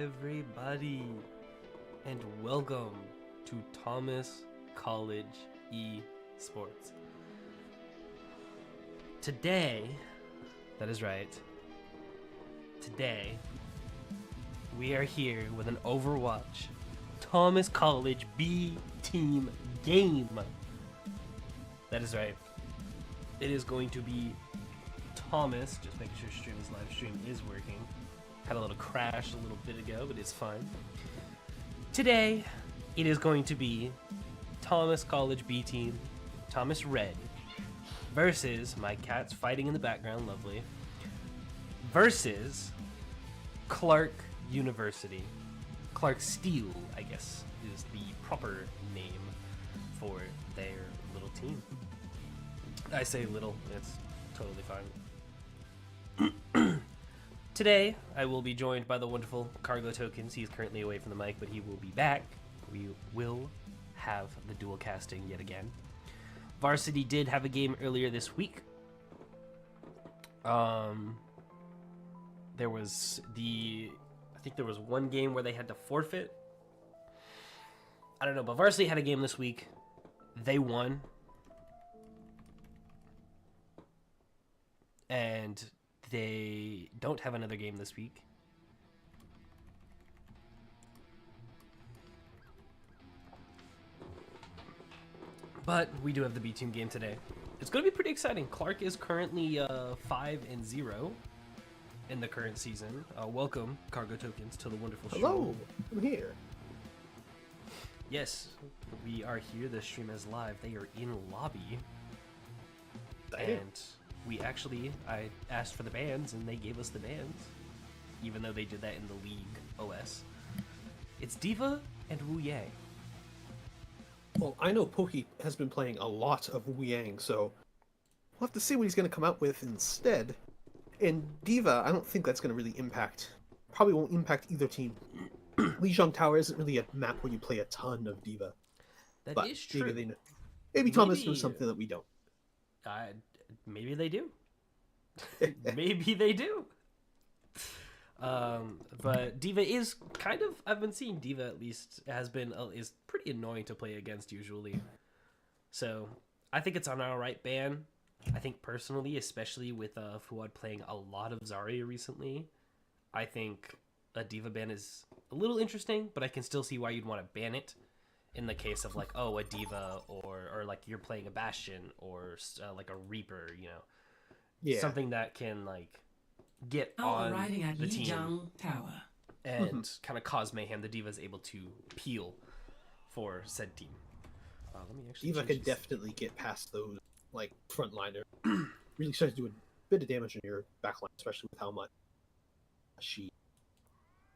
everybody, and welcome to Thomas College Esports. Today, that is right, today we are here with an Overwatch Thomas College B team game. That is right. It is going to be Thomas, just making sure stream's live stream is working. Had a little crash a little bit ago, but it's fine. Today, it is going to be Thomas College B team, Thomas Red, versus my cat's fighting in the background, lovely, versus Clark University. Clark Steel, I guess, is the proper name for their little team. I say little, it's totally fine. Today, I will be joined by the wonderful Cargo Tokens. He's currently away from the mic, but he will be back. We will have the dual casting yet again. Varsity did have a game earlier this week. There was I think there was one game where they had to forfeit. I don't know, but Varsity had a game this week. They won. And they don't have another game this week. But we do have the B team game today. It's going to be pretty exciting. Clark is currently 5-0 in the current season. Welcome, Cargo Tokens, to the wonderful show. Hello, I'm here. Yes, we are here. The stream is live. They are in lobby. Damn. And I asked for the bans, and they gave us the bans, even though they did that in the League OS. It's D.Va and Wu Yang. Well, I know Pokey has been playing a lot of Wu Yang, so we'll have to see what he's going to come out with instead. And D.Va, I don't think that's going to really probably won't impact either team. Lijiang Tower isn't really a map where you play a ton of D.Va. That is true. Maybe Thomas knows something that we don't. Maybe they do. Maybe they do. But D.Va is kind of, I've been seeing D.Va at least is pretty annoying to play against usually. So I think it's an alright ban. I think personally, especially with Fuad playing a lot of Zarya recently, I think a D.Va ban is a little interesting, but I can still see why you'd want to ban it. In the case of like, oh, a D.Va or like you're playing a Bastion or like a Reaper, you know, something that can like get on the team Tower and kind of cause mayhem. The D.Va's able to peel for said team. Let me actually. D.Va could definitely get past those like frontliner. Really starts to do a bit of damage in your backline, especially with how much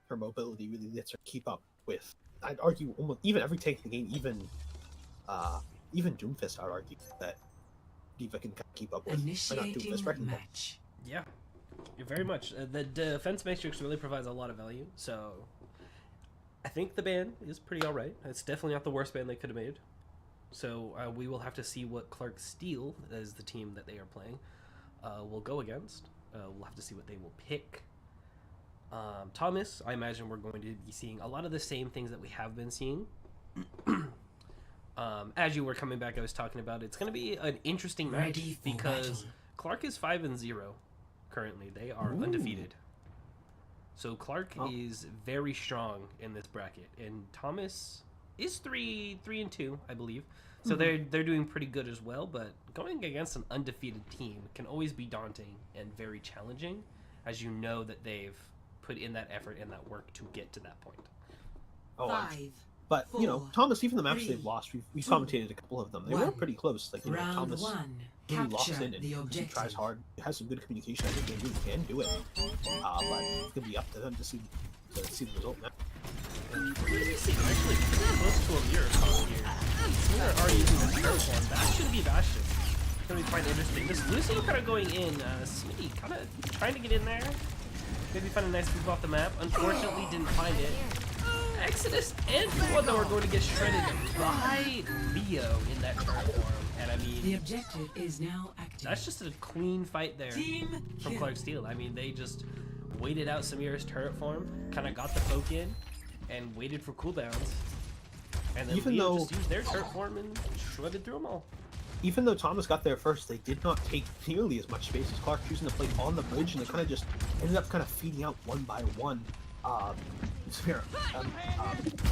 her mobility really lets her keep up with. I'd argue almost even every tank in the game, even Doomfist, I'd argue that D.Va can keep up with. Initiating match. Yeah, very much. The defense matrix really provides a lot of value, so I think the ban is pretty alright. It's definitely not the worst ban they could have made. So we will have to see what Clark Steel, as the team that they are playing, will go against. We'll have to see what they will pick. Thomas, I imagine we're going to be seeing a lot of the same things that we have been seeing. As you were coming back, I was talking about it's going to be an interesting match because Clark is 5-0 currently. They are undefeated. So Clark is very strong in this bracket, and Thomas is 3-2, I believe. So they're doing pretty good as well. But going against an undefeated team can always be daunting and very challenging, as you know that they've put in that effort and that work to get to that point. But you know, Thomas, even the maps they've lost, we've commentated a couple of them. They were pretty close. Like, you know, Thomas really locks in and he tries hard. He has some good communication. I think they really can do it. But it's gonna be up to them to see the result now. Actually, close to a mirror here. They're already using the Terraform. That should be Bastion. It's gonna be quite interesting. This Lucio kind of going in. Smitty kind of trying to get in there. Maybe find a nice move off the map. Unfortunately, didn't find it. Exodus and Fuad are going to get shredded by Leo in that Terraform. And I mean, the objective is now active. That's just a clean fight there from Clark Steel. I mean, they just waited out Samira's turret form, kind of got the poke in, and waited for cooldowns. And then Even Leo though- just used their turret form and shredded through them all. Even though Thomas got there first, they did not take nearly as much space as Clark, choosing to play on the bridge, and they kind of just ended up kind of feeding out one by one. Samira,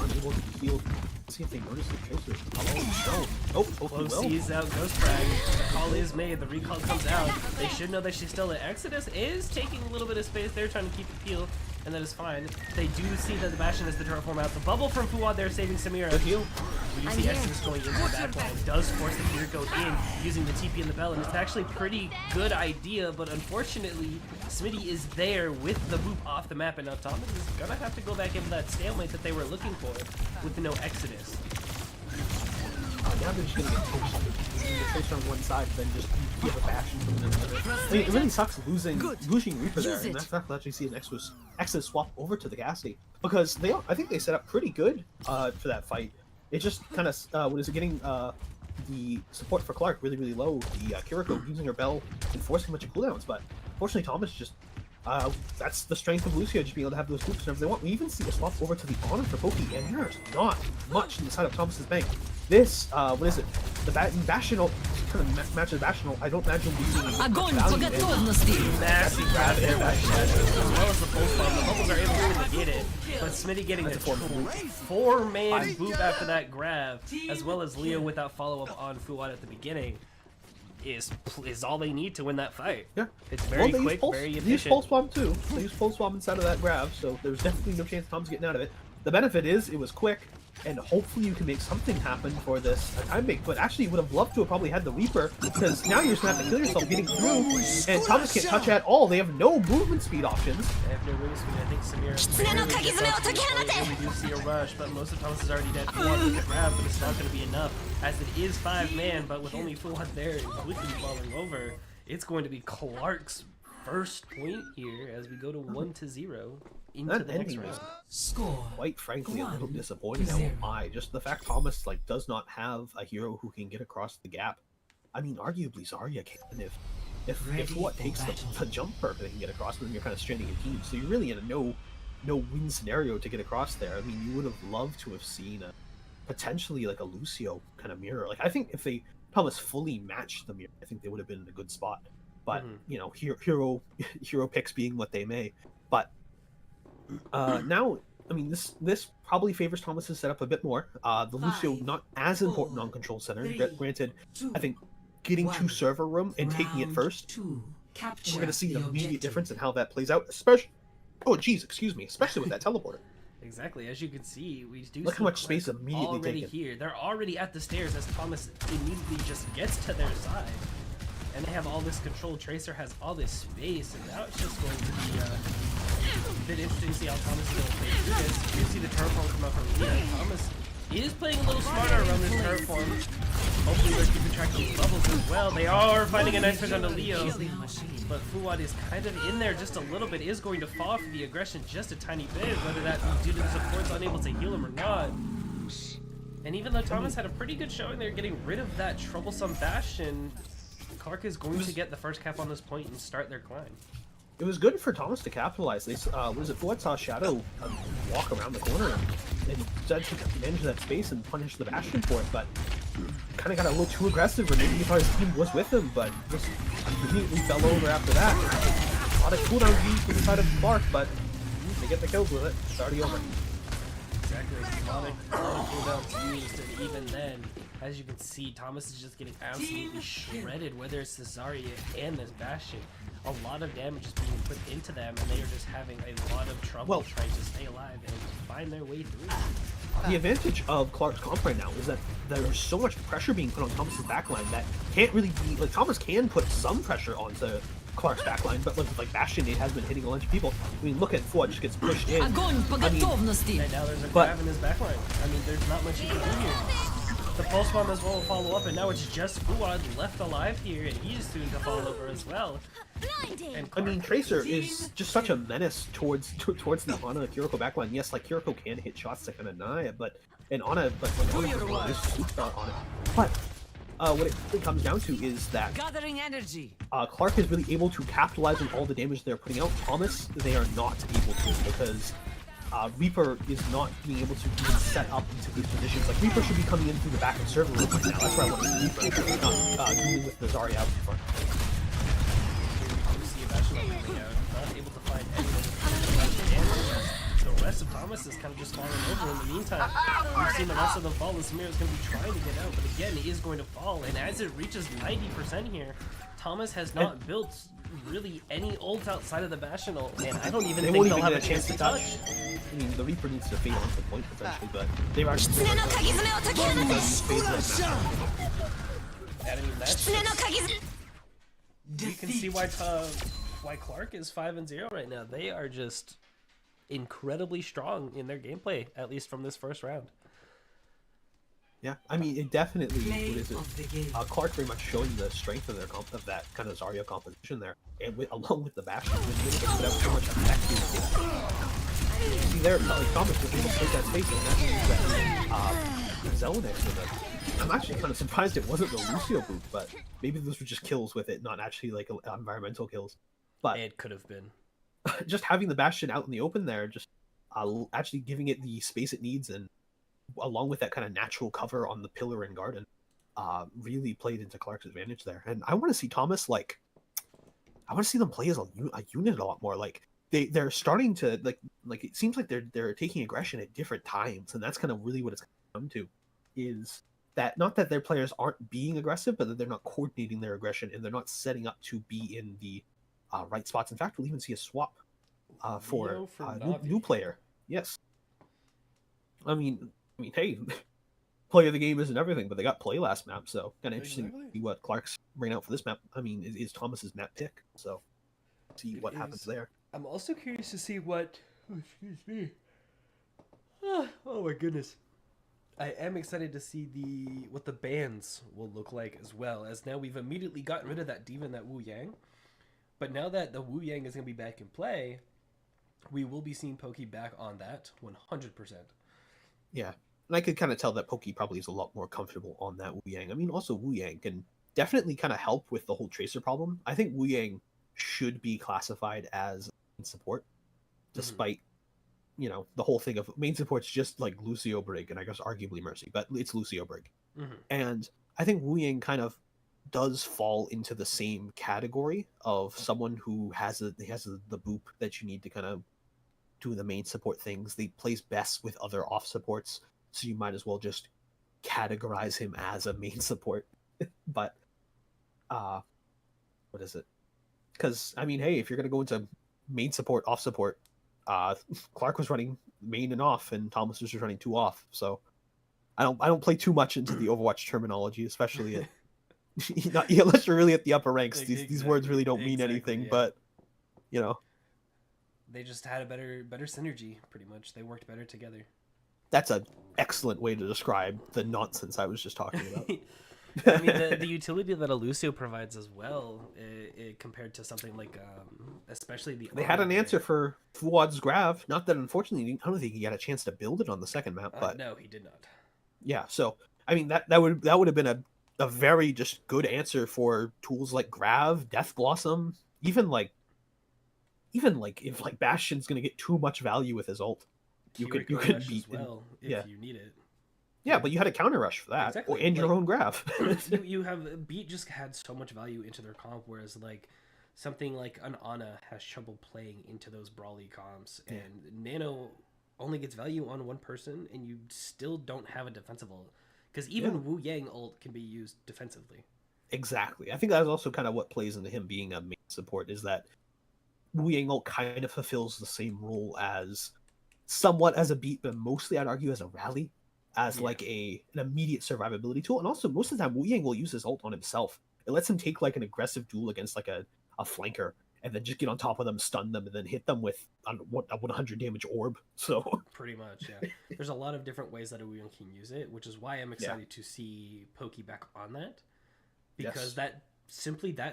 unable to heal. Let's see if they notice the Tracer. Oh, no. Oh, hopefully Flo will. sees out Ghost Frag. The call is made. The recall comes out. They should know that she's still at Exodus. Is taking a little bit of space there, trying to keep the peel, and that is fine. They do see that the Bastion is the turret form out. The bubble from Fuad there saving Samira. Good heal. We do see Exodus going into the back line. Does force the Kiriko in using the TP and the Bell, and it's actually a pretty good idea, but unfortunately, Smitty is there with the boop off the map, and now Thomas is gonna have to go back into that stalemate that they were looking for with no Exodus. Now they're just gonna get pushed. The Tracer on one side, then just give a Bastion from another. I mean, it really sucks losing Reaper there, and that's not actually see an Exodus swap over to the Gassy, because I think they set up pretty good for that fight. It just kind of what is it getting the support for Clark really low. The Kiriko using her Bell and forcing a bunch of cooldowns, but unfortunately Thomas just that's the strength of Lucio, just being able to have those loops whenever they want. We even see a swap over to the Honor for Poki, and there's not much inside of Thomas's bank. This, what is it? The Bastion kind of matches Bastion. I don't imagine we see Огонь по value in готовности! Massive grab there, Bastion as well as the pulse bomb. The bubbles are able to get it, but Smitty getting a four-man boop after that grab, as well as Leo without follow-up on Fuad at the beginning, is all they need to win that fight. Yeah. It's very they quick, use very They use efficient. Pulse Bomb too. They use Pulse Bomb inside of that grab, so there's definitely no chance Tom's getting out of it. The benefit is it was quick, and hopefully you can make something happen for this time break. But actually, you would have loved to have probably had the Reaper, because now you're just gonna have to kill yourself getting through, and Thomas can't touch at all. They have no movement speed options. They have no race speed. I think Samir we do see a rush, but most of Thomas is already dead. Fuad with the grab, but it's not going to be enough, as it is 5-man, but with only Fuad there and quickly falling over, it's going to be Clark's first point here as we go to 1-0 into That the next ending round. was, Score. quite frankly, a little disappointing. I won't lie. Just the fact Thomas does not have a hero who can get across the gap. I mean, arguably Zarya can if what takes the jump perk they can get across, then you're kind of stranding a team. So you're really in a no win scenario to get across there. I mean, you would have loved to have seen potentially like a Lucio kind of mirror. Like I think if they Thomas fully matched the mirror, I think they would have been in a good spot. But you know, hero picks being what they may. But now, I mean, this probably favors Thomas's setup a bit more. The Lucio not as important on control center. Granted, I think getting to server room and taking it first, we're going to see an immediate difference in how that plays out. Especially, especially with that teleporter. Exactly, as you can see, we do Look see how much Clark space immediately already taken. here. They're already at the stairs as Thomas immediately just gets to their side. And they have all this control. Tracer has all this space, and now it's just going to be a bit interesting to see how Thomas is going to play through this. You see the turret form come out from Leo. Thomas is playing a little smarter around this turret form. Hopefully they're keeping track of these bubbles as well. They are finding a nice pick onto Leo. But Fuad is kind of in there just a little bit, is going to fall for the aggression just a tiny bit, whether that be due to the supports unable to heal him or not. And even though Thomas had a pretty good showing there getting rid of that troublesome Bastion, Clark is going to get the first cap on this point and start their climb. It was good for Thomas to capitalize. They Fuad saw Shadow walk around the corner and decided to manage that space and punish the Bastion for it, but kind of got a little too aggressive, or maybe he thought his team was with him, but just immediately fell over after that. A lot of cooldown used from the side of Clark, but they get the kills with it. It's already over. Exactly. A lot of cooldowns used, and even then, as you can see, Thomas is just getting absolutely shredded, whether it's the Zarya and this Bastion. A lot of damage is being put into them, and they are just having a lot of trouble trying to stay alive and find their way through. The advantage of Clark's comp right now is that there's so much pressure being put on Thomas's backline that can't really be like Thomas can put some pressure onto Clark's backline, but like Bastion has been hitting a bunch of people. I mean, look at Fuad just gets pushed in. Огонь по готовности! And now there's a grab in his backline. I mean, there's not much you can do here. The pulse bomb as well will follow up, and now it's just Fuad left alive here, and he is soon to fall over as well. And I mean, Tracer is just such a menace towards the Ana Kiriko backline. Yes, like Kiriko can hit shots to kind of deny it, but Ana is superstar on it. But what it really comes down to is that Gathering energy. Clark is really able to capitalize on all the damage they're putting out. Thomas, they are not able to, because Reaper is not being able to even set up into these positions. Like, Reaper should be coming in through the back of server room right now. That's where I want to see Reaper, not dealing with the Zarya out in front. Not able to find anyone. The rest of Thomas is kind of just falling over in the meantime. We've seen the rest of them fall. Samir is going to be trying to get out, but again, he is going to fall. And as it reaches 90% here, Thomas has not built really any ults outside of the Bastion ult, and I don't even think they'll have a chance to touch. I mean, the Reaper needs to fade onto the point potentially, but they've already And I mean, that's you can see why Clark is 5-0 right now. They are just incredibly strong in their gameplay, at least from this first round. Yeah, I mean, it definitely, Clark very much showing the strength of their of that kind of Zarya composition there, and along with the Bastion, which put out so much effect. See there, like Thomas was able to take that space, and that means that Zell next to them. I'm actually kind of surprised it wasn't the Lucio boot, but maybe those were just kills with it, not actually like environmental kills. But it could have been. Just having the Bastion out in the open there, just actually giving it the space it needs, and along with that kind of natural cover on the pillar and garden, really played into Clark's advantage there. And I want to see Thomas, like, I want to see them play as a unit a lot more. Like, they're starting to like it seems like they're taking aggression at different times, and that's kind of really what it's come to, is that not that their players aren't being aggressive, but that they're not coordinating their aggression, and they're not setting up to be in the right spots. In fact, we'll even see a swap for new player. Yes. I mean, hey, play of the game isn't everything, but they got play last map, so kind of interesting to see what Clark's bringing out for this map. I mean, is Thomas's map pick, so see what happens there. I'm also curious to see what. Oh, excuse me. Oh my goodness. I am excited to see what the bans will look like as well, as now we've immediately gotten rid of that D.Va and that Wu Yang. But now that the Wu Yang is going to be back in play, we will be seeing Pokey back on that 100%. Yeah, and I could kind of tell that Pokey probably is a lot more comfortable on that Wu Yang. I mean, also Wu Yang can definitely kind of help with the whole Tracer problem. I think Wu Yang should be classified as support, despite, you know, the whole thing of main support's just like Lucio Brig, and I guess arguably Mercy, but it's Lucio Brig. And I think Wu Yang kind of does fall into the same category of someone who has the boop that you need to kind of do the main support things. They plays best with other off supports, so you might as well just categorize him as a main support. But what is it? Because I mean, hey, if you're gonna go into main support, off support, Clark was running main and off, and Thomas was just running 2 off. So I don't play too much into the Overwatch terminology, especially at unless you're really at the upper ranks. These words really don't mean anything, yeah. But you know, they just had a better synergy. Pretty much, they worked better together. That's an excellent way to describe the nonsense I was just talking about. I mean, the utility that a Lucio provides as well, compared to something like, especially they had an answer for Fuad's Grav. Not that, unfortunately, I don't think he got a chance to build it on the second map. But no, he did not. Yeah, so I mean that would have been a very just good answer for tools like Grav, Death Blossom, even like if like Bastion's gonna get too much value with his ult, you could beat as well if you need it. Yeah, but you had a counter rush for that, exactly. And your own Grav. you have Beat just had so much value into their comp, whereas like something like an Ana has trouble playing into those brawly comps, and Nano only gets value on one person, and you still don't have a defensive ult, because even Wu Yang ult can be used defensively. Exactly, I think that's also kind of what plays into him being a main support, is that Wu Yang ult kind of fulfills the same role as somewhat as a Beat, but mostly I'd argue as a rally. As like an immediate survivability tool, and also most of the time Wu Yang will use his ult on himself. It lets him take like an aggressive duel against like a flanker, and then just get on top of them, stun them, and then hit them with a 100 damage orb. So pretty much, yeah. There's a lot of different ways that a Wu Yang can use it, which is why I'm excited to see Pokey back on that, because that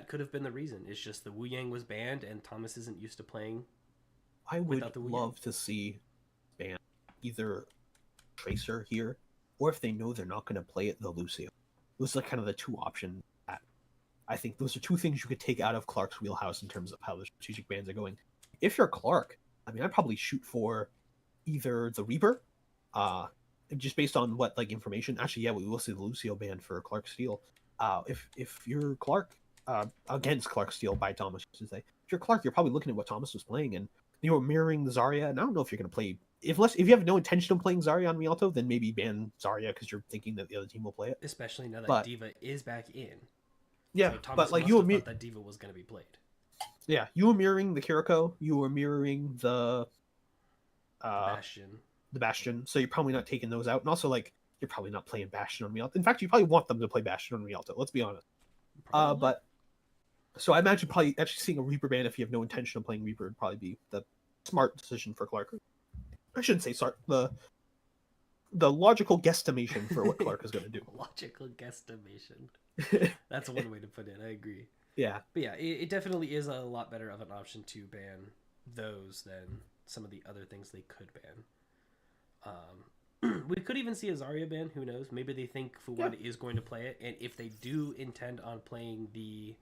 could have been the reason. It's just the Wu Yang was banned, and Thomas isn't used to playing. I would love to see ban either Tracer here, or if they know they're not going to play it, the Lucio. those are kind of the two options. That I think those are two things you could take out of Clark's wheelhouse in terms of how the strategic bans are going. If you're Clark, I mean, I'd probably shoot for either the Reaper, just based on what like information. Actually, yeah, we will see the Lucio ban for Clark Steel. If you're Clark, against Clark Steel by Thomas, I should say. If you're Clark, you're probably looking at what Thomas was playing, and you know, mirroring the Zarya. And I don't know if you're going to play if you have no intention of playing Zarya on Rialto, then maybe ban Zarya because you're thinking that the other team will play it. Especially now that Diva is back in. Yeah, so Thomas but like you thought that Diva was going to be played. Yeah, you were mirroring the Kiriko, you were mirroring the Bastion. The Bastion, so you're probably not taking those out, and also like you're probably not playing Bastion on Rialto. In fact, you probably want them to play Bastion on Rialto. Let's be honest. But so I imagine probably actually seeing a Reaper ban if you have no intention of playing Reaper would probably be the smart decision for Clark. I shouldn't say sorry. The logical guesstimation for what Clark is going to do. Logical guesstimation. That's one way to put it. I agree. Yeah. But yeah, it definitely is a lot better of an option to ban those than some of the other things they could ban. We could even see a Zarya ban. Who knows? Maybe they think Fuwad is going to play it, and if they do intend on playing the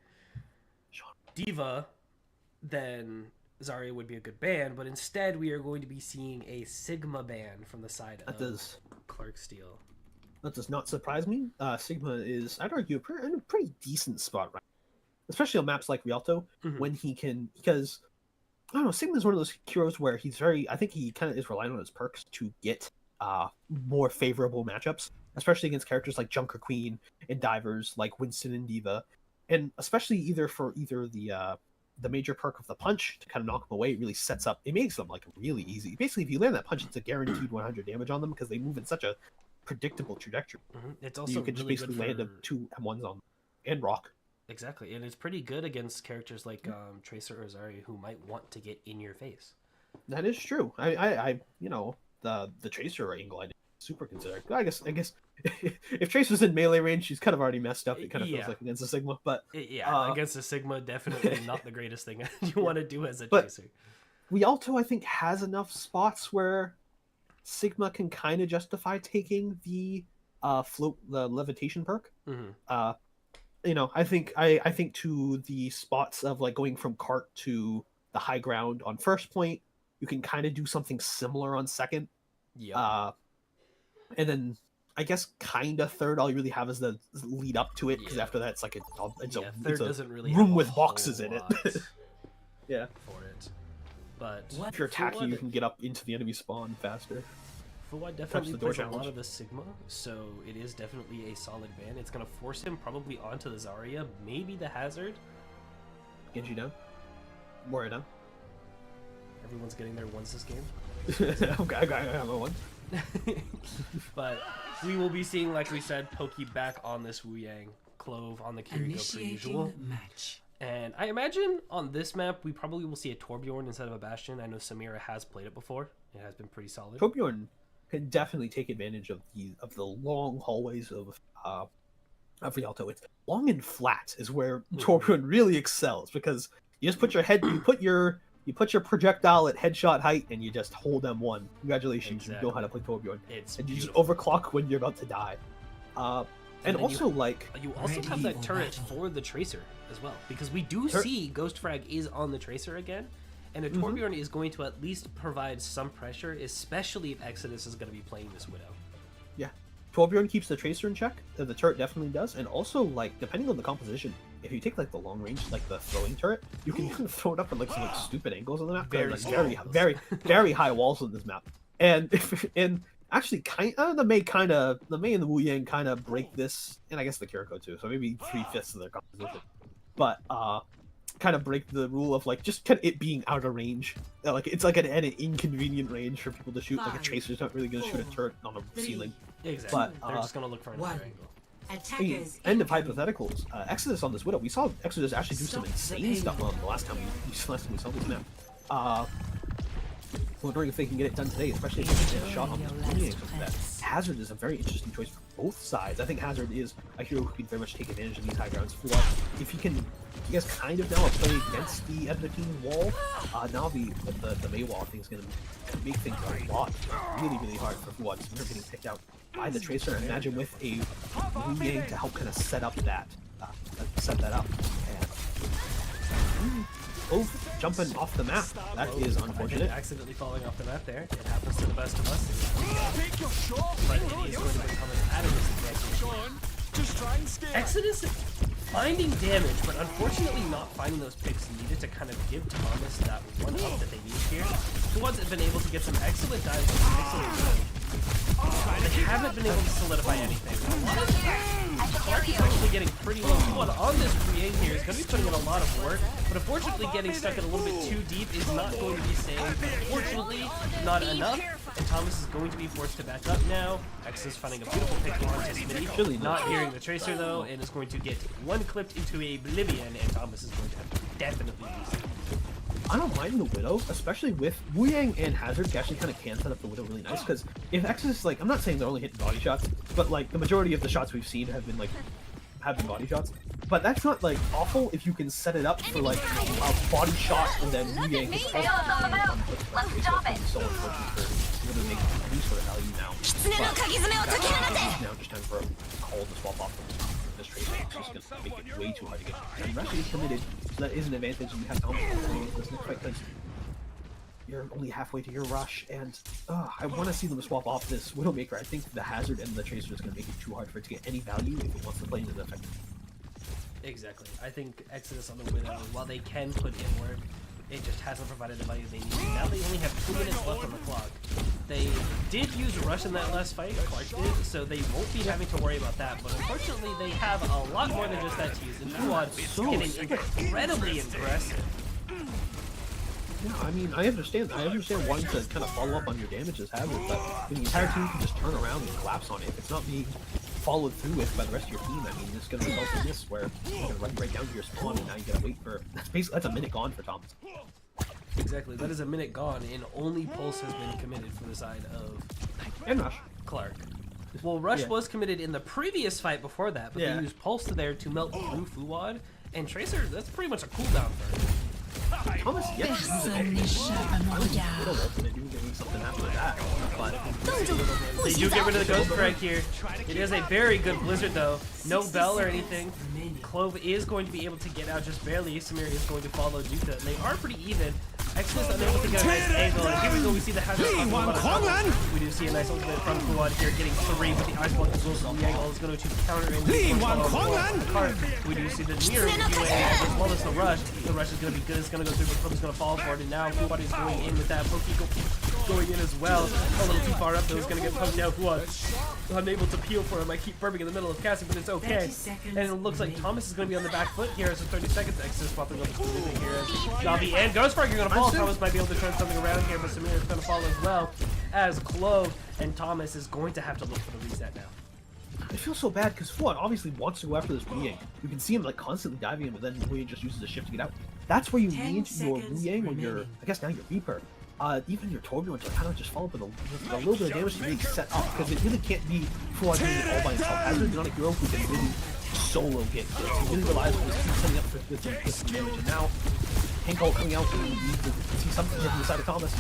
Diva, then Zarya would be a good ban. But instead, we are going to be seeing a Sigma ban from the side of Clark Steel. That does not surprise me. Sigma is, I'd argue, in a pretty decent spot, right? Especially on maps like Rialto, when he can, because I don't know, Sigma's one of those heroes where he's very, I think he kind of is relying on his perks to get more favorable matchups, especially against characters like Junker Queen and divers like Winston and Diva, and especially either the major perk of the punch to kind of knock them away. It really sets up, it makes them like really easy. Basically, if you land that punch, it's a guaranteed 100 damage on them because they move in such a predictable trajectory. It's also you can really just basically land a 2 M1s on them and rock. Exactly, and it's pretty good against characters like Tracer or Zarya who might want to get in your face. That is true. I you know, the Tracer angle I did super considered. I guess if Tracer's in melee range, she's kind of already messed up. It kind of feels like against a Sigma, but against a Sigma, definitely not the greatest thing you want to do as a Tracer. Rialto, I think, has enough spots where Sigma can kind of justify taking the levitation perk. You know, I think to the spots of like going from cart to the high ground on first point, you can kind of do something similar on second. Yeah. And then I guess kind of third, all you really have is the lead up to it, because after that it's like it's a doesn't really room with boxes in it. Yeah. For it, but if you're attacking, you can get up into the enemy spawn faster. Fuwad definitely plays a lot of the Sigma, so it is definitely a solid ban. It's going to force him probably onto the Zarya, maybe the Hazard. Genji down. Moira down. Everyone's getting their ones this game. Okay, I got my one. But we will be seeing, like we said, Pokey back on this Wu Yang, Clove on the Kiriko per usual. Match. And I imagine on this map, we probably will see a Torbjorn instead of a Bastion. I know Samira has played it before. It has been pretty solid. Torbjorn can definitely take advantage of the long hallways of Rialto. It's long and flat is where Torbjorn really excels, because you just put you put your projectile at headshot height and you just hold M1. Congratulations, you know how to play Torbjorn. And you just overclock when you're about to die. And also you also have that turret for the Tracer as well, because we do see Ghost Frag is on the Tracer again. And a Torbjorn is going to at least provide some pressure, especially if Exodus is going to be playing this Widow. Yeah. Torbjorn keeps the Tracer in check. The turret definitely does. And also, like, depending on the composition, if you take, like, the long range, like, the throwing turret, you can kind of throw it up at, like, some, like, stupid angles on the map. Very high walls on this map. And actually, the Mei and the Wu Yang kind of break this, and I guess the Kiriko too, so maybe 3/5 of their composition. But, kind of break the rule of like just kind of it being out of range. Like it's like an inconvenient range for people to shoot. Like a Tracer's not really going to shoot a turret on a ceiling. Exactly. But they're just going to look for another angle. End of hypotheticals. Exodus on this Widow. We saw Exodus actually do some insane stuff on the last time we saw this map. wondering if they can get it done today, especially if they get a shot on this Wu-Yang. So that Hazard is a very interesting choice for both sides. I think Hazard is a hero who can very much take advantage of these high grounds. Fuad, if he can, you guys kind of now are playing against the Edmonton wall. Now the May wall thing is going to make things a lot really hard for Fuad. They're getting picked out by the Tracer. And imagine with a Wu-Yang to help kind of set up that, And both jumping off the map. That is unfortunate. Accidentally falling off the map there. It happens to the best of us. But it is going to become an additive. Exodus finding damage, but unfortunately not finding those picks needed to kind of give Thomas that one up that they need here. Fuad's have been able to get some excellent dives and some excellent damage. They haven't been able to solidify anything. Clark is actually getting pretty low. Fuad on this Wu-Yang here is going to be putting in a lot of work, but unfortunately getting stuck in a little bit too deep is not going to be safe. Unfortunately, not enough, and Thomas is going to be forced to back up now. Exodus finding a beautiful pick onto Smitty. Not hearing the Tracer though, and is going to get one clipped into a Oblivion, and Thomas is going to have to definitely lose it. I don't mind the Widow, especially with Wu-Yang and Hazard actually kind of can set up the Widow really nice, because if Exodus, like, I'm not saying they're only hitting body shots, but like the majority of the shots we've seen have been body shots. But that's not like awful if you can set it up for like a body shot and then Wu-Yang hits so unfortunate for Widow making any sort of value now. But now just time for a call to swap off this Tracer. It's just going to make it way too hard to get. And Rush is committed, so that is an advantage, and you have Thomas this next fight because you're only halfway to your rush, and I want to see them swap off this Widowmaker. I think the Hazard and the Tracer is going to make it too hard for it to get any value if it wants to play into the effect. Exactly. I think Exodus on the Widow, while they can put in work, it just hasn't provided the value they need. Now they only have 2 minutes left on the clock. They did use Rush in that last fight, Clark did, so they won't be having to worry about that, but unfortunately they have a lot more than just that to use, and Fuad getting incredibly aggressive. Yeah, I mean, I understand wanting to kind of follow up on your damages, Hazard, but when the entire team can just turn around and collapse on it, if it's not being followed through with by the rest of your team, I mean, it's going to result in this, where you're going to run right down to your spawn, and now you got to wait for, that's a minute gone for Thomas. Exactly, that is a minute gone, and only Pulse has been committed for the side of And Rush. Clark. Well, Rush was committed in the previous fight before that, but they used Pulse there to melt through Fuad, and Tracer, that's pretty much a cooldown for him. Thomas, yes, something after that, but they do get rid of the Ghost Strike here. It is a very good Blizzard though. No Bell or anything. Clove is going to be able to get out just barely. Samir is going to follow Duka. They are pretty even. Exodus unable to get a nice angle, and here we go, we see the Hazard on Fuad. We do see a nice ultimate from Fuad here, getting 3 with the Ice Block as well, so the angle is going to counter in the card. We do see the mirror doing as well as the rush. The rush is going to be good, it's going to go through, but Clove is going to fall for it, and now Fuad is going in with that Poke going in as well. A little too far up though, he's going to get poked down. Fuad unable to peel for him. I keep burping in the middle of casting, but it's okay. And it looks like Thomas is going to be on the back foot here, so 30 seconds. Exodus popping up the here as Navi and Ghostfrog are going to fall. Thomas might be able to turn something around here, but Samir is going to fall as well as Clove, and Thomas is going to have to look for the reset now. I feel so bad because Fuad obviously wants to go after this Wu-Yang. You can see him like constantly diving him, but then Wu-Yang just uses the shift to get out. That's where you need your Wu-Yang when you're, I guess now your Reaper. Even your Torbjorn to kind of just follow up with a little bit of damage to really set up, because it really can't be Fuad doing it all by himself. Hazard's not a hero who can really solo get kills. He really relies on his team coming up with damage, and now Hank Ult coming out, and we need to see something from the side of Thomas.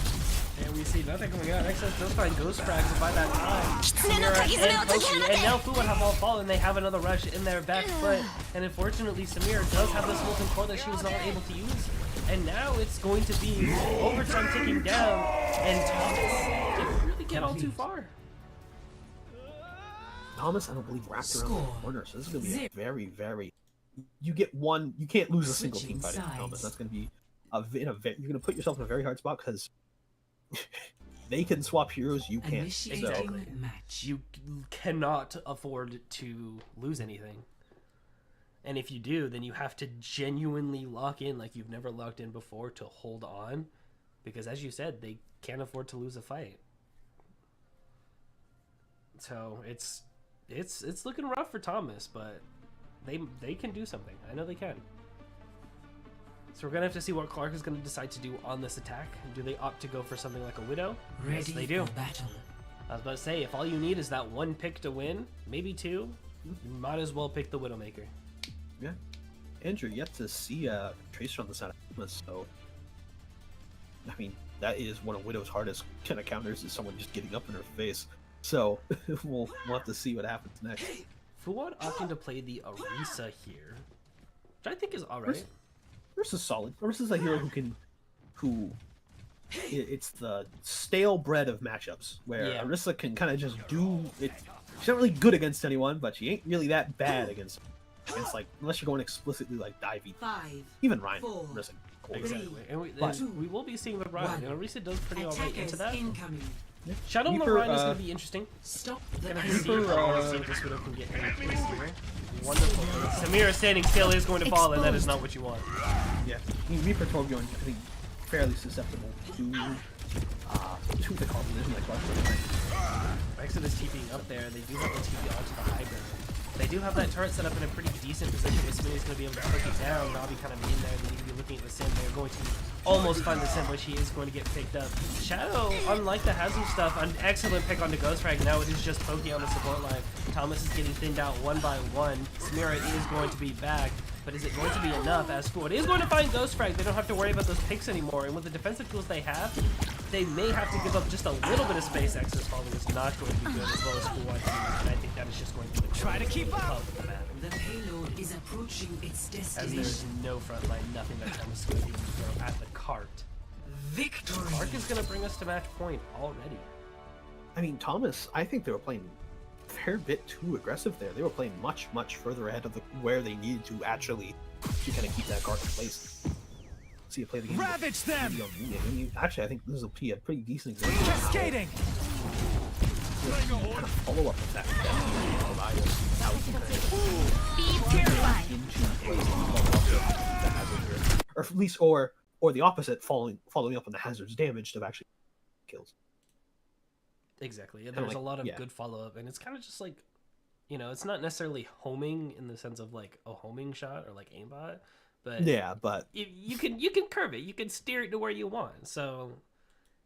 And we see nothing coming out. Exodus does find Ghost Frags, and by that time, Samira and Poki, and now Fuad have all fallen. They have another rush in their back foot, and unfortunately Samira does have this molten core that she was not able to use. And now it's going to be overtime ticking down, and Thomas didn't really get all too far. Thomas, I don't believe, wrapped around the corner, so this is going to be a very, very... You get one... You can't lose a single team fight against Thomas. That's going to be... you're going to put yourself in a very hard spot, because they can swap heroes, you can't. Exactly. You cannot afford to lose anything. And if you do, then you have to genuinely lock in like you've never locked in before to hold on. Because as you said, they can't afford to lose a fight. So it's looking rough for Thomas, but they can do something. I know they can. So we're gonna have to see what Clark is gonna decide to do on this attack. Do they opt to go for something like a Widow? Yes, Ready they do. for battle. I was about to say, if all you need is that one pick to win, maybe two, you might as well pick the Widowmaker. Yeah. Andrew, yet to see a Tracer on the side of Thomas, so I mean, that is one of Widow's hardest kind of counters, is someone just getting up in her face. So we'll have to see what happens next. Fuad opting to play the Orisa here, which I think is alright. Orisa's solid. Orisa's a hero it's the stale bread of matchups, where Yeah. Orisa can kind of just do it. She's not really good against anyone, but she ain't really that bad against like, unless you're going explicitly like divey. 5, Even Ryan, 4, Orisa. Exactly. And But- we will be seeing with Ryan. And Orisa does pretty alright into attackers that. incoming. Shadow Reaper, Ryan is going to be interesting. Stop the Gonna enemy. see if this Widow can get any place here. Wonderful. Samira standing still is going to fall, and that is not what you want. Yeah, I mean, Reaper Torbjorn, I think, fairly susceptible to the composition like Clark. Exodus TPing up there. They do have the TP onto the hybrid. They do have that turret set up in a pretty decent position. Smitty's going to be able to poke it down. Nobby kind of in there. They need to be looking at the sim. They're going to almost find the sim, but she is going to get picked up. Shadow, unlike the Hazm stuff, an excellent pick onto Ghost Frag. Now it is just Pokey on the support line. Thomas is getting thinned out one by one. Samira is going to be back, but is it going to be enough? As Fuad is going to find Ghost Frag. They don't have to worry about those picks anymore, and with the defensive tools they have, they may have to give up just a little bit of space. Exodus falling is not going to be good, as well as Fuad, and I think that is just going to be Try to keep up. of the map. The payload is approaching its As destination. there's no front line, nothing that Thomas is going to be able to throw at the cart. Victory. Clark is going to bring us to match point already. I mean, Thomas, I think they were playing a fair bit too aggressive there. They were playing much, much further ahead of where they needed to actually to kind of keep that card in place. See you play the game. Ravage them! Actually, I think this will be a pretty decent example. Cascading! Kind of follow up with that. Provide us how we can kind of Be terrified. into plays and follow up with the hazard here. Or at least, or the opposite, following up on the hazard's damage to actually kills. Exactly. Kinda There's like- a lot of yeah. good follow up, and it's kind of just like, you know, it's not necessarily homing in the sense of like a homing shot or like aimbot, but Yeah, but you can curve it, you can steer it to where you want. So,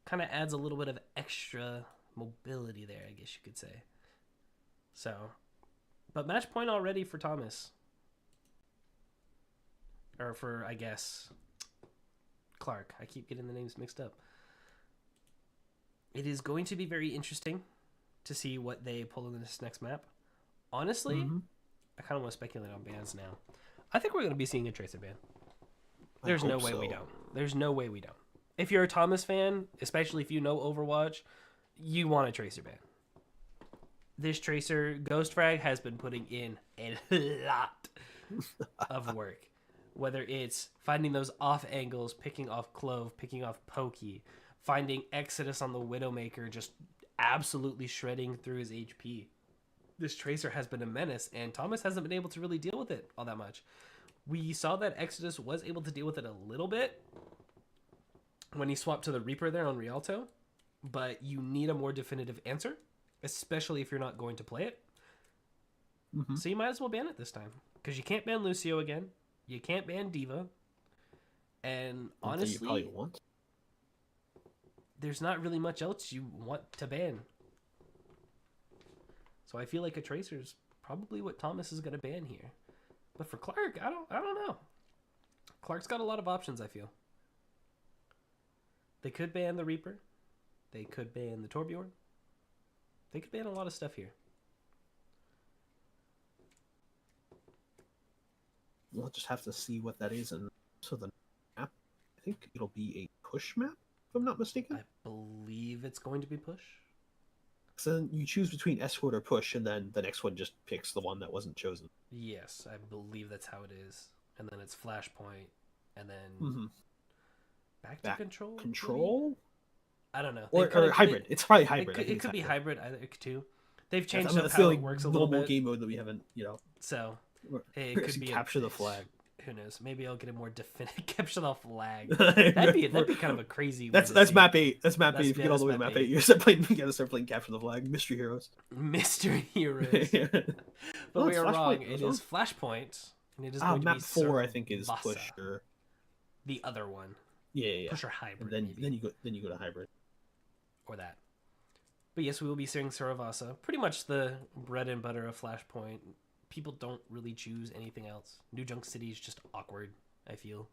kind of adds a little bit of extra mobility there, I guess you could say. So, but match point already for Thomas, or for I guess Clark. I keep getting the names mixed up. It is going to be very interesting to see what they pull in this next map. Honestly, I kind of want to speculate on bans now. I think we're going to be seeing a Tracer ban. There's no hope way we so. don't. There's no way we don't. If you're a Thomas fan, especially if you know Overwatch, you want a Tracer ban. This Tracer, Ghost Frag, has been putting in a lot of work. Whether it's finding those off angles, picking off Clove, picking off Pokey, finding Exodus on the Widowmaker, just absolutely shredding through his HP. This Tracer has been a menace, and Thomas hasn't been able to really deal with it all that much. We saw that Exodus was able to deal with it a little bit when he swapped to the Reaper there on Rialto, but you need a more definitive answer, especially if you're not going to play it. So you might as well ban it this time, because you can't ban Lucio again. You can't ban Diva. And honestly, you probably want. there's not really much else you want to ban. So I feel like a Tracer's probably what Thomas is going to ban here. But for Clark, I don't know. Clark's got a lot of options, I feel. They could ban the Reaper. They could ban the Torbjorn. They could ban a lot of stuff here. We'll just have to see what that is. And so the map, I think it'll be a push map, if I'm not mistaken. I believe it's going to be push. So then you choose between escort or push, and then the next one just picks the one that wasn't chosen. Yes, I believe that's how it is. And then it's Flashpoint. And then back to control? maybe? Control? I don't know. Or They've kinda- hybrid. It's probably hybrid. I It think could be it's hybrid either too. They've changed I mean, up that's how the it only works a little normal bit. game mode that we haven't, So we're it could be capture the flag. Who knows? Maybe I'll get a more definitive capture the flag. That'd be kind of a crazy. That's one to see. map 8. That's map 8. That's- If you yeah, get all the way to that's map 8, you gotta start playing capture the flag. Mystery heroes. Mystery Heroes. But No, we it's are wrong. Flashpoint It as is Flashpoint, and it is Ah, going to map be 4, I Circle think, is Vasa. push. Or the other one. Yeah. Pusher hybrid, And maybe. then you go to hybrid. Or that. But yes, we will be seeing Saravasa. Pretty much the bread and butter of Flashpoint. People don't really choose anything else. New Junk City is just awkward, I feel.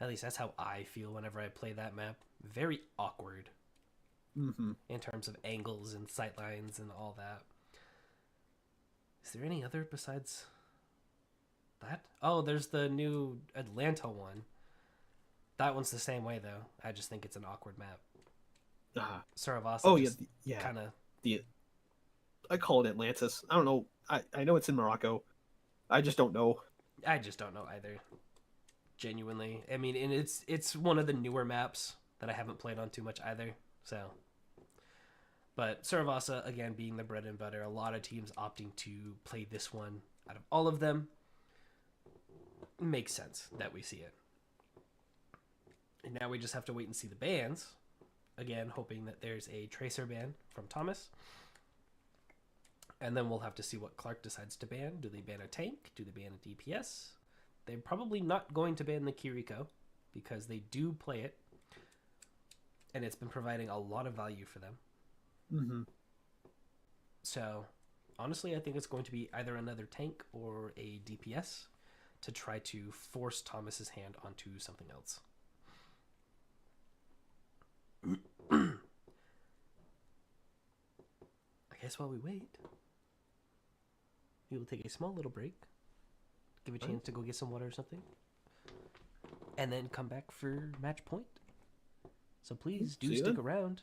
At least that's how I feel whenever I play that map. Very awkward. Mm-hmm. In terms of angles and sightlines and all that. Is there any other besides that? Oh, there's the new Atlanta one. That one's the same way, though. I just think it's an awkward map. Saravasa. Oh yeah. Kind of. I call it Atlantis. I don't know. I know it's in Morocco. I just don't know. I just don't know either. Genuinely, I mean, and it's one of the newer maps that I haven't played on too much either. So, but Saravasa again being the bread and butter, a lot of teams opting to play this one out of all of them. Makes sense that we see it. And now we just have to wait and see the bans. Again, hoping that there's a Tracer ban from Thomas. And then we'll have to see what Clark decides to ban. Do they ban a tank? Do they ban a DPS? They're probably not going to ban the Kiriko because they do play it. And it's been providing a lot of value for them. Mm-hmm. So, honestly, I think it's going to be either another tank or a DPS to try to force Thomas's hand onto something else. I guess while we wait, we will take a small little break, give a chance to go get some water or something, and then come back for match point. So please do stick around,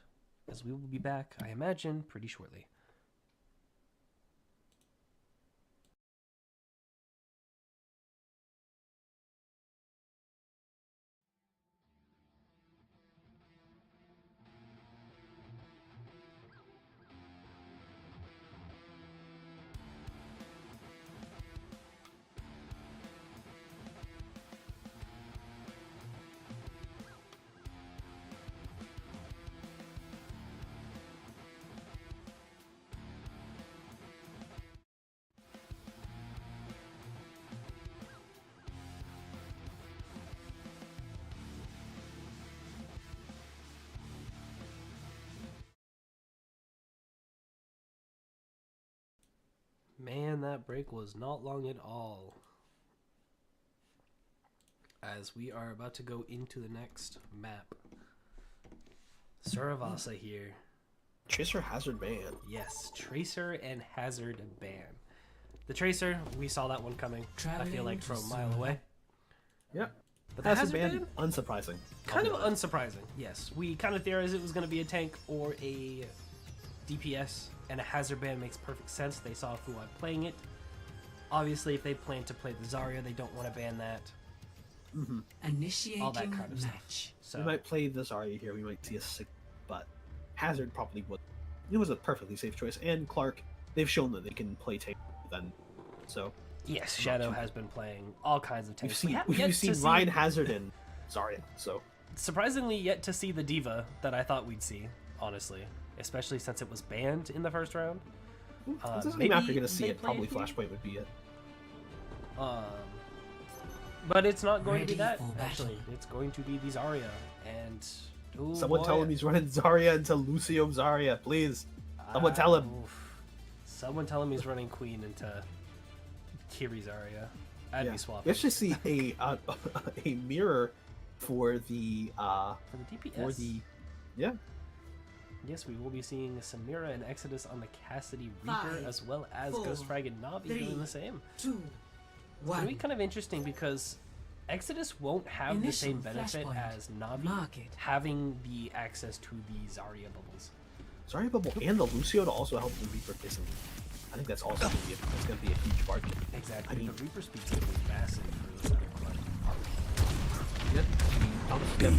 as we will be back, I imagine, pretty shortly. Man, that break was not long at all. As we are about to go into the next map. Saravasa here. Tracer Hazard ban. Yes, Tracer and Hazard ban. The Tracer, we saw that one coming, I feel like, from a mile away. Yep. But the Hazard Hazard ban, unsurprising. kind of unsurprising, yes. We kind of theorized it was going to be a tank or a DPS, and a Hazard ban makes perfect sense. They saw Fuad playing it. Obviously, if they plan to play the Zarya, they don't want to ban that. Mm-hmm. Initiating All that kind of stuff. match. So, We might play the Zarya here. We might see a sick, but Hazard probably would. It was a perfectly safe choice. And Clark, they've shown that they can play tank then. So yes, Shadow has been playing all kinds of tanks. we've seen Ryan Hazard and Zarya. So surprisingly yet to see the Diva that I thought we'd see, honestly. Especially since it was banned in the first round. this is the maybe map you're gonna see they it. play Probably it here? Flashpoint would be it. But it's not going to be Ready that, for battle. actually. It's going to be the Zarya. And ooh, Someone boy. tell him he's running Zarya into Lucio Zarya, please. Someone tell him. Oof. Someone tell him he's running Queen into Kiri Zarya. I'd be swapping. We actually see a a mirror for the For the DPS. for the yeah. Yes, we will be seeing Samira and Exodus on the Cassidy Reaper, 5, as well as 4, Ghost Frag and Navi 3, doing the same. 2, It's going to be 1. kind of interesting because Exodus won't have the same Initial benefit flashpoint. as Navi Market. having the access to the Zarya bubbles. Zarya bubble and the Lucio to also help the Reaper facing. I think that's also gonna be a huge part. Exactly. I mean- the Reaper speed's going to be massive for the second one. There's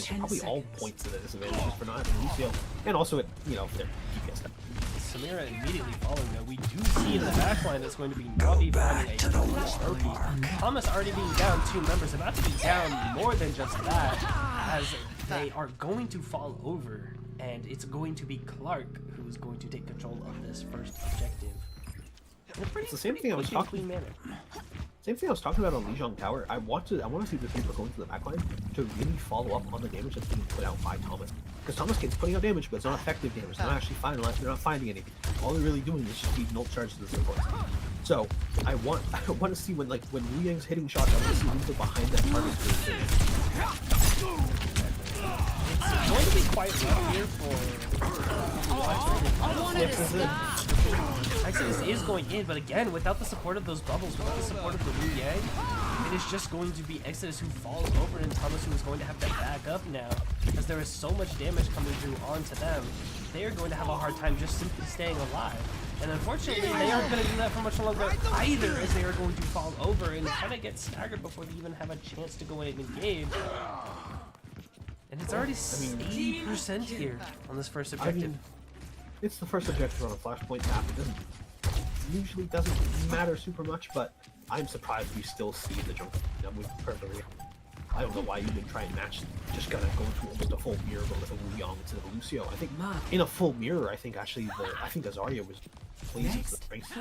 probably all points to the disadvantages for not having Lucio, and also it, for their DPS stuff. Samira immediately following though. We do see in the backline that's going to be Navi finding a Loki. Thomas already being down 2 members, about to be down more than just that, as they are going to fall over, and it's going to be Clark who's going to take control of this first objective. It's the same thing I was talking. Clean manner. Same thing I was talking about on Lijiang Tower. I want to see this Reaper go into the backline to really follow up on the damage that's being put out by Thomas. Because Thomas Kane's putting out damage, but it's not effective damage. They're not actually they're not finding anything. All they're really doing is just feeding ult charges to the supports. So I want to see when Wu Yang's hitting shots, I want to see Reaper behind that target. It's going to be quite rough here for Exodus is going in, but again, without the support of those bubbles, without the support of the Wu Yang, it is just going to be Exodus who falls over and Thomas who is going to have to back up now, as there is so much damage coming through onto them. They are going to have a hard time just simply staying alive. And unfortunately, they aren't going to do that for much longer either, as they are going to fall over and kind of get staggered before they even have a chance to go in and engage. And it's already 80% here on this first objective. I mean, it's the first objective on a Flashpoint map. It doesn't matter super much, but I'm surprised we still see the jump move perfectly. I don't know why you didn't try and match, just gonna go through almost a full mirror, but with a Wu Yang instead of a Lucio. I think in a full mirror, I think actually Zarya was plays the strength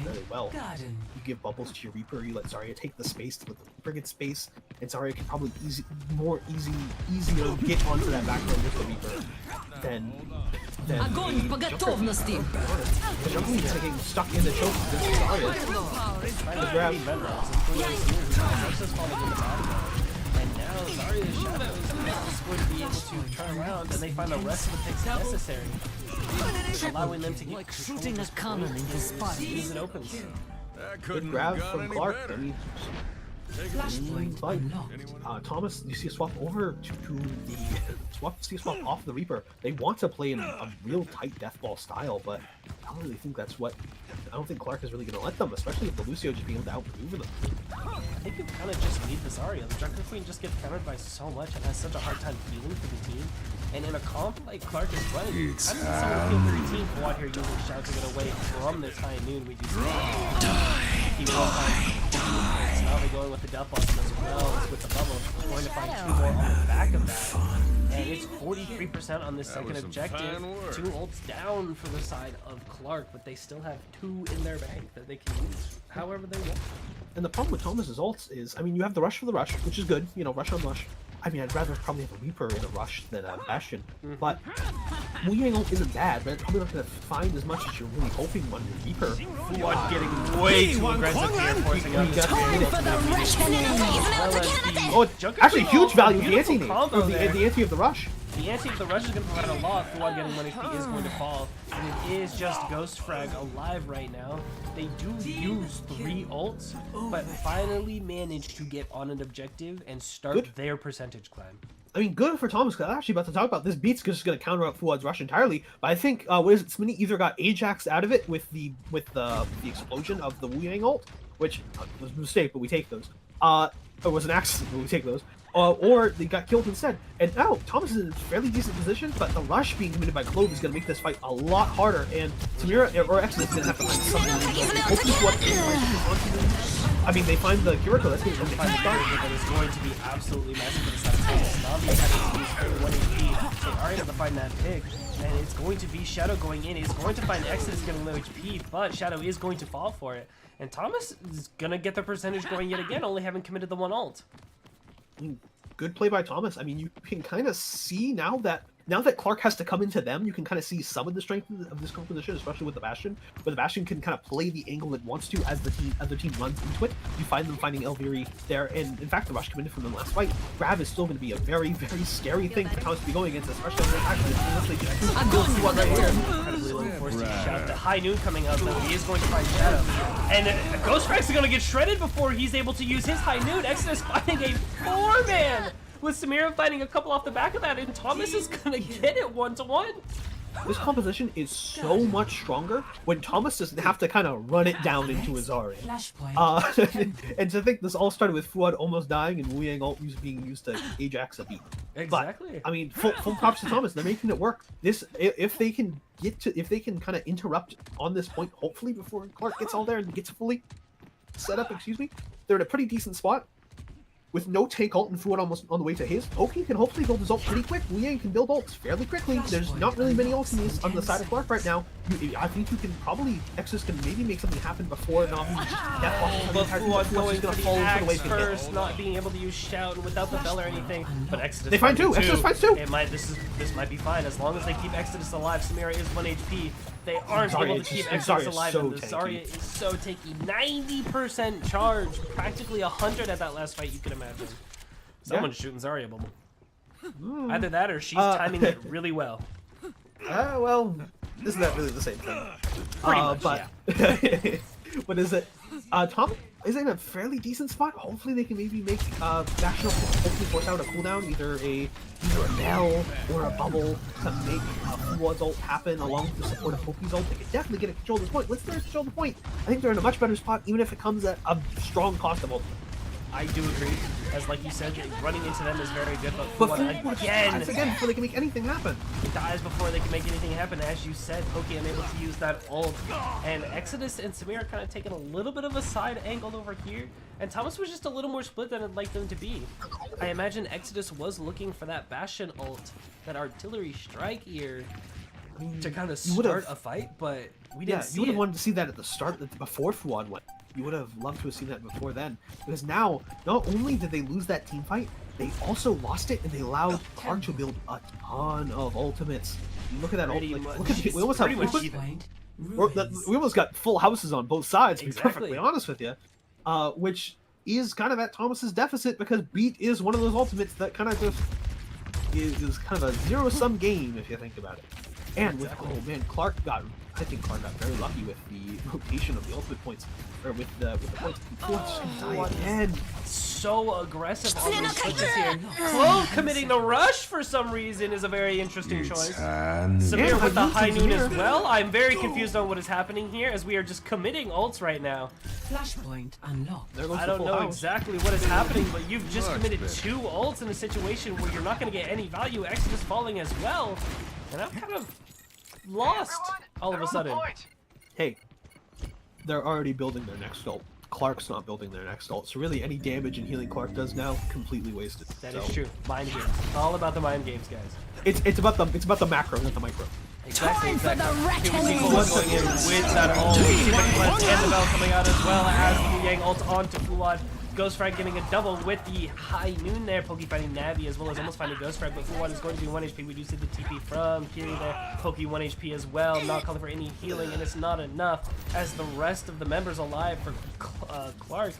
very well. Garden. You give bubbles to your Reaper, you let Zarya take the space with the frigate space, and Zarya can probably easier get onto that background with the Reaper than Огонь по готовности! the juggling is getting stuck in the choke with Zarya. And now Zarya's Shadow is going to be able to turn around, and they find the rest of the picks necessary, allowing them to get Like shooting a cannon in the spine. as it opens. Good grab from Clark. I mean, Thomas, you see a swap over to the swap off the Reaper. They want to play in a real tight deathball style, but I don't really think that's what. I don't think Clark is really going to let them, especially with the Lucio just being able to outmaneuver them. I think you kind of just need the Zarya. The Junker Queen just gets countered by so much and has such a hard time feeling for the team. And in a comp like Clark is running, you kind of need someone to feel for your team. Fuad here using shout to get away from this high noon. We do see he will find now they're going with the death blossom as well as with the bubble. We're going to find two more on the back of that. And it's 43% on this second objective. 2 ults down for the side of Clark, but they still have 2 in their bank that they can use however they want. And the problem with Thomas's ults is, I mean, you have the rush for the rush, which is good, you know, rush on rush. I mean, I'd rather probably have a Reaper in a rush than a Bastion, but Wu Yang ult isn't bad, but it's probably not going to find as much as you're really hoping on your Reaper. Fuad getting way too aggressive here, forcing out this Oh, actually, huge value of the anti-nade, or the anti of the rush. The anti of the rush is going to provide a lot. Fuad getting 1 HP is going to fall. And it is just Ghost Frag alive right now. They do use 3 ults, but finally manage to get on an objective and start their percentage climb. I mean, good for Thomas, because I'm actually about to talk about this. Beat's just going to counter out Fuad's rush entirely, but I think, Smitty either got Ajax out of it with the explosion of the Wu Yang ult, which was a mistake, but we take those. It was an accident, but we take those. Or they got killed instead. And now Thomas is in a fairly decent position, but the rush being committed by Clove is going to make this fight a lot harder. And Samira or Exodus is going to have to find something. I mean, they find the Kiriko. That's going to find the start. But it's going to be absolutely massive for the side of Thomas. Navi had to use 1 HP. They are able to find that pick. And it's going to be Shadow going in. He's going to find Exodus getting low HP, but Shadow is going to fall for it. And Thomas is going to get the percentage going yet again, only having committed the 1 ult. Good play by Thomas. I mean, you can kind of see now that Clark has to come into them, you can kind of see some of the strength of this composition, especially with the Bastion. But the Bastion can kind of play the angle it wants to as the other team runs into it. You find them finding Elviri there, and in fact, the rush committed from the last fight. Grab is still going to be a very, very scary thing for Thomas to be going against, especially when right here. Incredibly low force to shout. The high noon coming out, though. He is going to find Shadow. And Ghost Frag's going to get shredded before he's able to use his high noon. Exodus finding a 4-man! With Samira fighting a couple off the back of that, and Thomas is gonna get it 1-to-1. This composition is so much stronger when Thomas doesn't have to kind of run it down into his Zarya. And to think this all started with Fuad almost dying and Wu Yang ult being used to Ajax a beat. Exactly. But, I mean, full props to Thomas. They're making it work. If they can kind of interrupt on this point, hopefully before Clark gets all there and gets fully set up. Excuse me, they're in a pretty decent spot. with no tank ult and Fuad almost on the way to his, Poki can hopefully build his ult pretty quick. Wu Yang can build ults fairly quickly. There's not really many ults on the side of Clark right now. I think you can probably, Exodus can maybe make something happen before Navi death But Fuad going for the axe away first, not being able to use shout and without the Bell or anything. But Exodus They find two. Exodus finds two. This might be fine as long as they keep Exodus alive. Samira is 1 HP. They aren't able to keep Exodus alive, and the Zarya is so tanky. 90% charge, practically 100 at that last fight. You can imagine. Someone's shooting Zarya bubble. Either that or she's timing it really well. Well, isn't that really the same thing? Pretty much, but what is it? Tom is in a fairly decent spot. Hopefully they can maybe make National hopefully force out a cooldown, either a bell or a bubble to make Fuad's ult happen along with the support of Poki's ult. They can definitely get a control of this point. Let's control the point. I think they're in a much better spot, even if it comes at a strong cost of ult. I do agree. As like you said, running into them is very difficult. But Fuad again before they can make anything happen. dies before they can make anything happen. As you said, Poki unable to use that ult. And Exodus and Samir are kind of taking a little bit of a side angle over here. And Thomas was just a little more split than I'd like them to be. I imagine Exodus was looking for that Bastion ult, that artillery strike here, to kind of start a fight, but we didn't see you would have it. wanted to see that at the start, before Fuad went. You would have loved to have seen that before then. Because now, not only did they lose that team fight, they also lost it, and they allowed Clark to build a ton of ultimates. You look at that ult, like, look at, we almost have we almost got full houses on both sides, to be perfectly honest with you. Which is kind of at Thomas's deficit, because Beat is one of those ultimates that kind of just is kind of a zero-sum game, if you think about it. And with, oh man, I think Clark got very lucky with the rotation of the ultimate points, or with the points. Again. So aggressive on these switches here. Clove committing the rush for some reason is a very interesting choice. Samir with the high noon as well. I'm very confused on what is happening here, as we are just committing ults right now. Flashpoint unlocked. I don't know exactly what is happening, but you've just committed 2 ults in a situation where you're not going to get any value. Exodus falling as well. And I'm kind of lost all of a sudden. Hey, they're already building their next ult. Clark's not building their next ult, so really any damage and healing Clark does now, completely wasted. That is true. Mind games. All about the mind games, guys. It's about the macro, not the micro. Exactly. Time for the reckoning! Fuad going in with that ult. And the Bell coming out as well as the Yang ult onto Fuad. Ghost Frag getting a double with the high noon there. Poki fighting Navi as well as almost finding Ghost Frag, but Fuad is going to be 1 HP. We do see the TP from Kiri there. Poki 1 HP as well, not calling for any healing, and it's not enough as the rest of the members alive for Clark,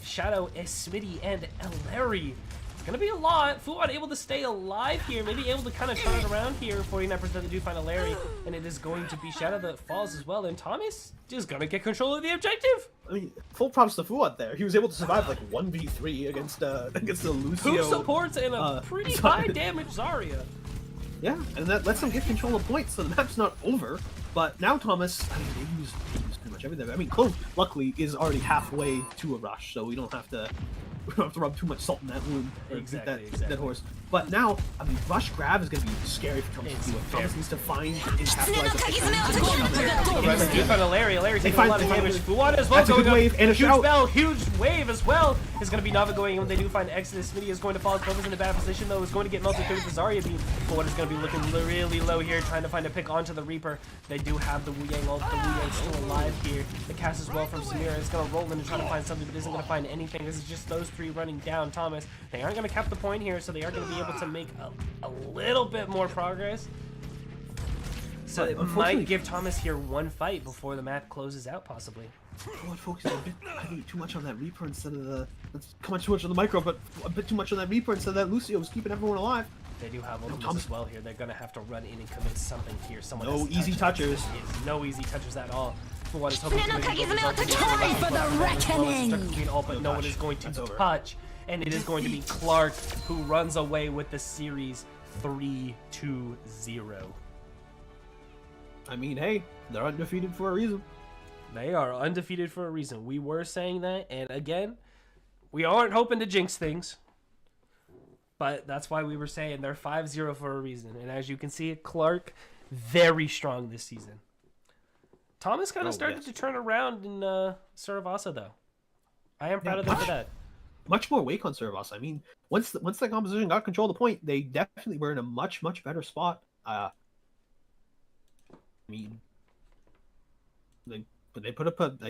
Shadow, Smitty, and Ellery. It's going to be a lot. Fuad able to stay alive here, maybe able to kind of turn it around here. 49% they do find a Larry, and it is going to be Shadow that falls as well. And Thomas is going to get control of the objective. I mean, full props to Fuad there. He was able to survive like 1v3 against the Lucio. 2 supports and a pretty high damage Zarya. Yeah, and that lets them get control of points, so the map's not over. But now Thomas, I mean, they use pretty much everything. I mean, Clove, luckily, is already halfway to a rush, so we don't have to rub too much salt in that wound. Exactly. That horse. But now, I mean, rush grab is going to be scary for Thomas to do. Thomas needs to find and capitalize They do find a Larry. Larry taking a lot of damage. Fuad as well. That's a good wave, and a huge shout. bell, huge wave as well. Is going to be Nava going in when they do find Exodus. Smitty is going to fall. Clover's in a bad position though. Is going to get melted through the Zarya beam. Fuad is going to be looking really low here, trying to find a pick onto the Reaper. They do have the Wu Yang ult. The Wu Yang's still alive here. The cast as well from Samira is going to roll in and try to find something, but isn't going to find anything. This is just those 3 running down Thomas. They aren't going to cap the point here, so they are going to be able to make a little bit more progress. So it might give Thomas here 1 fight before the map closes out, possibly. Fuad focusing a bit, I think, too much on that Reaper instead of the... Too much on the micro, but a bit too much on that Reaper instead of that Lucio was keeping everyone alive. They do have ultimates as well here. They're going to have to run in and commit something here. Someone No has to easy touch touchers. No easy touchers at all. Fuad is hoping Time for the reckoning! But no one is going to touch. And it is going to be Clark who runs away with the series 3-2-0. I mean, hey, they're undefeated for a reason. They are undefeated for a reason. We were saying that, and again, we aren't hoping to jinx things. But that's why we were saying they're 5-0 for a reason. And as you can see, Clark, very strong this season. Thomas kind of started to turn around in Saravasa, though. I am proud of them for that. much more wake on Servos. I mean, once the composition got control of the point, they definitely were in a much better spot. I mean, they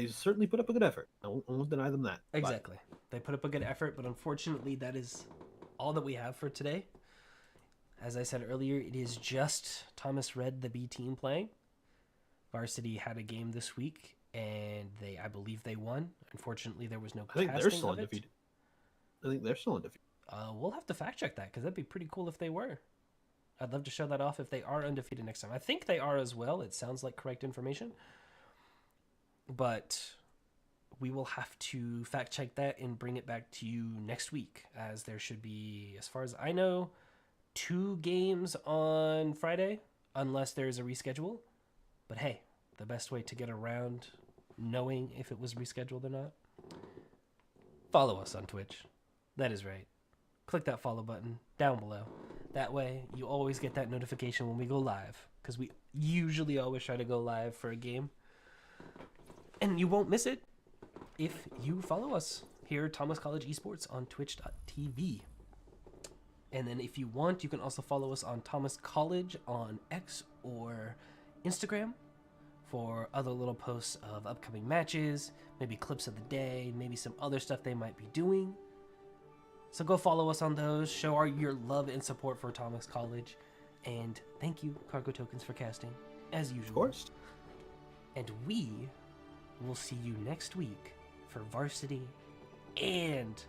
certainly put up a good effort. I won't deny them that. Exactly. They put up a good effort, but unfortunately, that is all that we have for today. As I said earlier, it is just Thomas Red, the B team, playing. Varsity had a game this week, and I believe they won. Unfortunately, there was no I think casting they're still of it. undefeated. I think they're still undefeated. We'll have to fact check that because that'd be pretty cool if they were. I'd love to show that off if they are undefeated next time. I think they are as well. It sounds like correct information. But we will have to fact check that and bring it back to you next week, as there should be, as far as I know, 2 games on Friday, unless there's a reschedule. But hey, the best way to get around knowing if it was rescheduled or not, follow us on Twitch. That is right. Click that follow button down below. That way, you always get that notification when we go live, because we usually always try to go live for a game. And you won't miss it if you follow us here at Thomas College Esports on twitch.tv. And then if you want, you can also follow us on Thomas College on X or Instagram for other little posts of upcoming matches, maybe clips of the day, maybe some other stuff they might be doing. So go follow us on those, show your love and support for Thomas College, and thank you, Cargo Tokens, for casting, as usual. Of course. And we will see you next week for Varsity and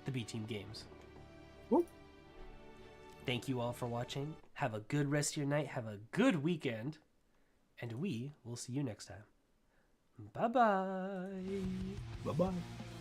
the B-Team games. Woo. Thank you all for watching. Have a good rest of your night. Have a good weekend. And we will see you next time. Bye-bye. Bye-bye.